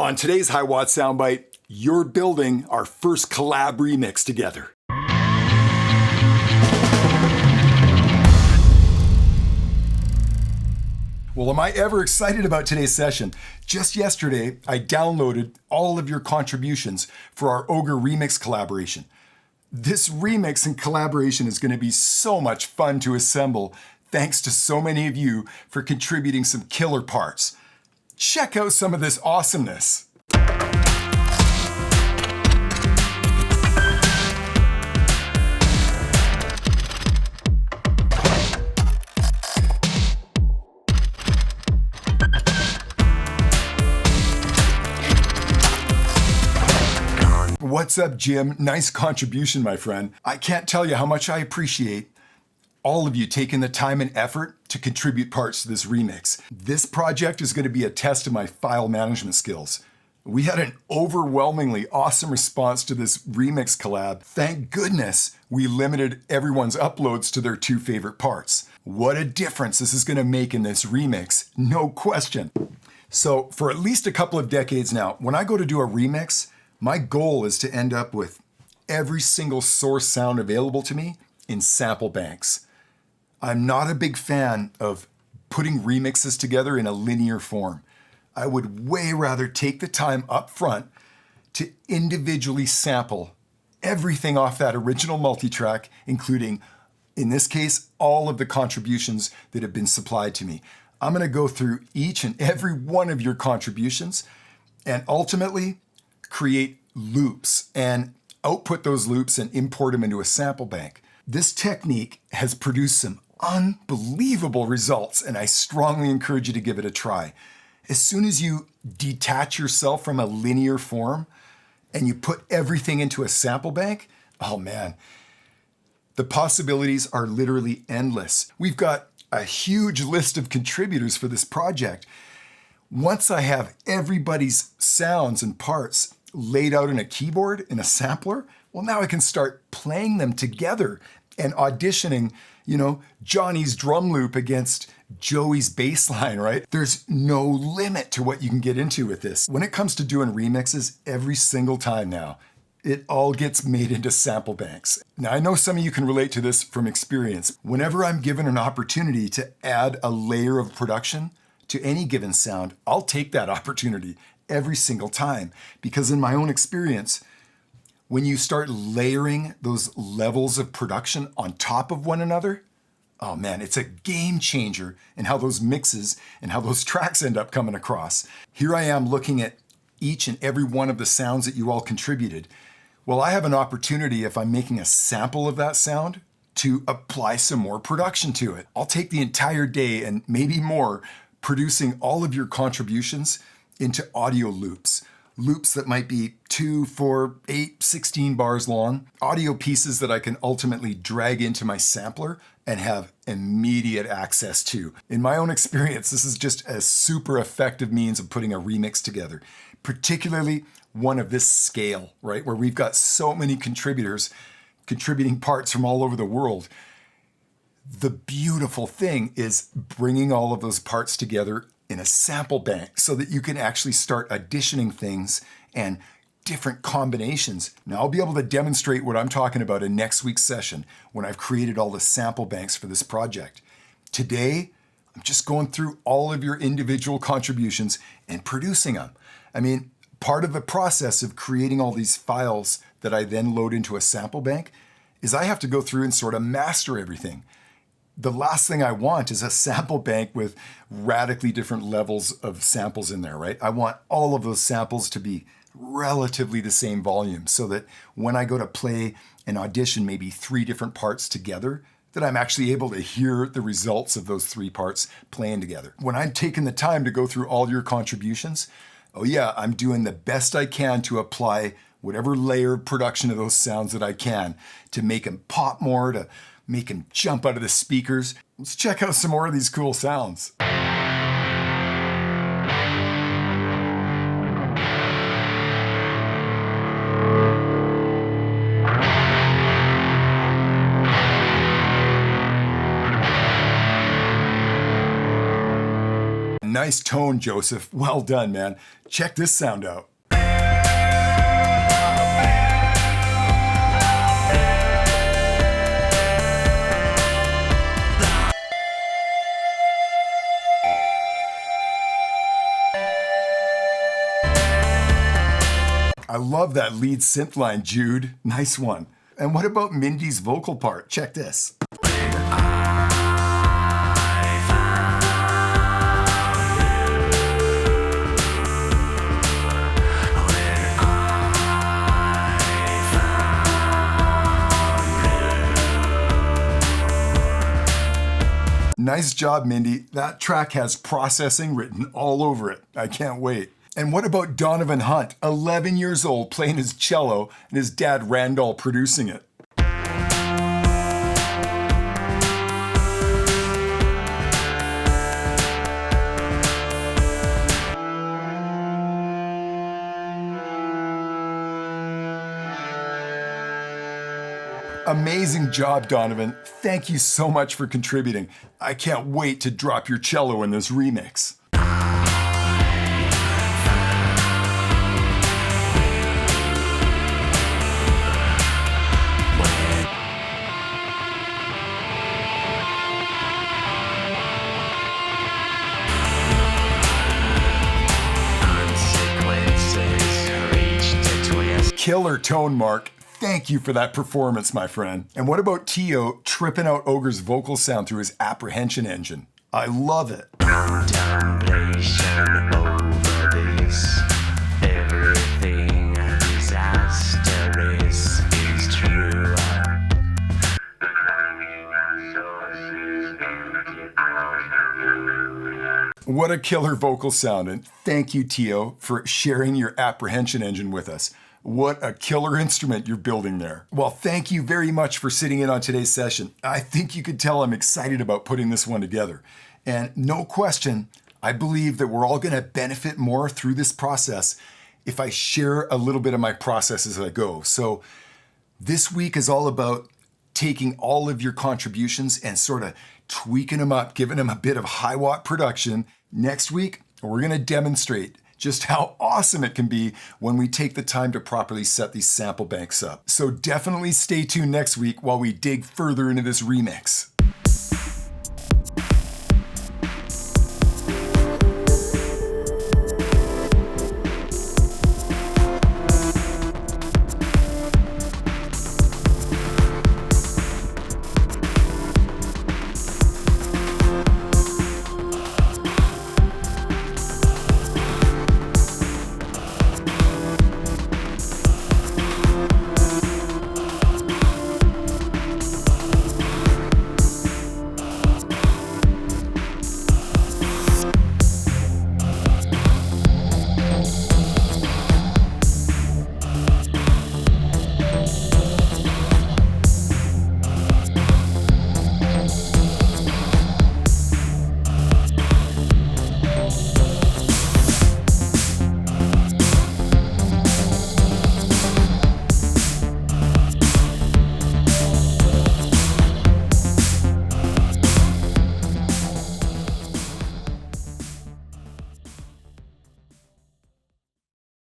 On today's hiwatt soundbite, you're building our first collab remix together. Well, am I ever excited about today's session? Just yesterday, I downloaded all of your contributions for our ohGr remix collaboration. This remix and collaboration is going to be so much fun to assemble, thanks to so many of you for contributing some killer parts. Check out some of this awesomeness. What's up, Jim? Nice contribution, my friend. I can't tell you how much I appreciate all of you taking the time and effort to contribute parts to this remix. This project is going to be a test of my file management skills. We had an overwhelmingly awesome response to this remix collab. Thank goodness we limited everyone's uploads to their 2 favorite parts. What a difference this is going to make in this remix, no question. So for at least a couple of decades now, when I go to do a remix, my goal is to end up with every single source sound available to me in sample banks. I'm not a big fan of putting remixes together in a linear form. I would way rather take the time up front to individually sample everything off that original multitrack, including, in this case, all of the contributions that have been supplied to me. I'm going to go through each and every one of your contributions and ultimately create loops and output those loops and import them into a sample bank. This technique has produced some unbelievable results, and I strongly encourage you to give it a try. As soon as you detach yourself from a linear form and you put everything into a sample bank, oh man, the possibilities are literally endless. We've got a huge list of contributors for this project. Once I have everybody's sounds and parts laid out in a keyboard, in a sampler, well, now I can start playing them together and auditioning, Johnny's drum loop against Joey's bass line, right? There's no limit to what you can get into with this. When it comes to doing remixes, every single time now, it all gets made into sample banks. Now, I know some of you can relate to this from experience. Whenever I'm given an opportunity to add a layer of production to any given sound, I'll take that opportunity every single time, because in my own experience, when you start layering those levels of production on top of one another, oh man, it's a game changer in how those mixes and how those tracks end up coming across. Here I am looking at each and every one of the sounds that you all contributed. Well, I have an opportunity, if I'm making a sample of that sound, to apply some more production to it. I'll take the entire day and maybe more producing all of your contributions into audio loops. Loops that might be 2, 4, 8, 16 bars long. Audio pieces that I can ultimately drag into my sampler and have immediate access to. In my own experience, this is just a super effective means of putting a remix together, particularly one of this scale, right? Where we've got so many contributors contributing parts from all over the world. The beautiful thing is bringing all of those parts together in a sample bank so that you can actually start auditioning things and different combinations. Now, I'll be able to demonstrate what I'm talking about in next week's session when I've created all the sample banks for this project. Today, I'm just going through all of your individual contributions and producing them. I mean, part of the process of creating all these files that I then load into a sample bank is I have to go through and sort of master everything. The last thing I want is a sample bank with radically different levels of samples in there, right? I want all of those samples to be relatively the same volume so that when I go to play and audition maybe 3 different parts together, that I'm actually able to hear the results of those 3 parts playing together. When I'm taking the time to go through all your contributions, oh yeah, I'm doing the best I can to apply whatever layer of production of those sounds that I can to make them pop more, to make them jump out of the speakers. Let's check out some more of these cool sounds. nice tone, Joseph. Well done, man. Check this sound out. I love that lead synth line, Jude. Nice one. And what about Mindy's vocal part? Check this. Nice job, Mindy. That track has processing written all over it. I can't wait. And what about Donovan Hunt, 11 years old, playing his cello, and his dad Randall producing it? Amazing job, Donovan. Thank you so much for contributing. I can't wait to drop your cello in this remix. Killer tone, Mark. Thank you for that performance, my friend. And what about Tio tripping out ohGr's vocal sound through his apprehension engine? I love it. Contemplation over this. Everything disastrous is true. What a killer vocal sound. And thank you, Tio, for sharing your apprehension engine with us. What a killer instrument you're building there. Well, thank you very much for sitting in on today's session. I think you could tell I'm excited about putting this one together. And no question, I believe that we're all going to benefit more through this process if I share a little bit of my process as I go. So this week is all about taking all of your contributions and sort of tweaking them up, giving them a bit of hiwatt production. Next week, we're going to demonstrate just how awesome it can be when we take the time to properly set these sample banks up. So definitely stay tuned next week while we dig further into this remix.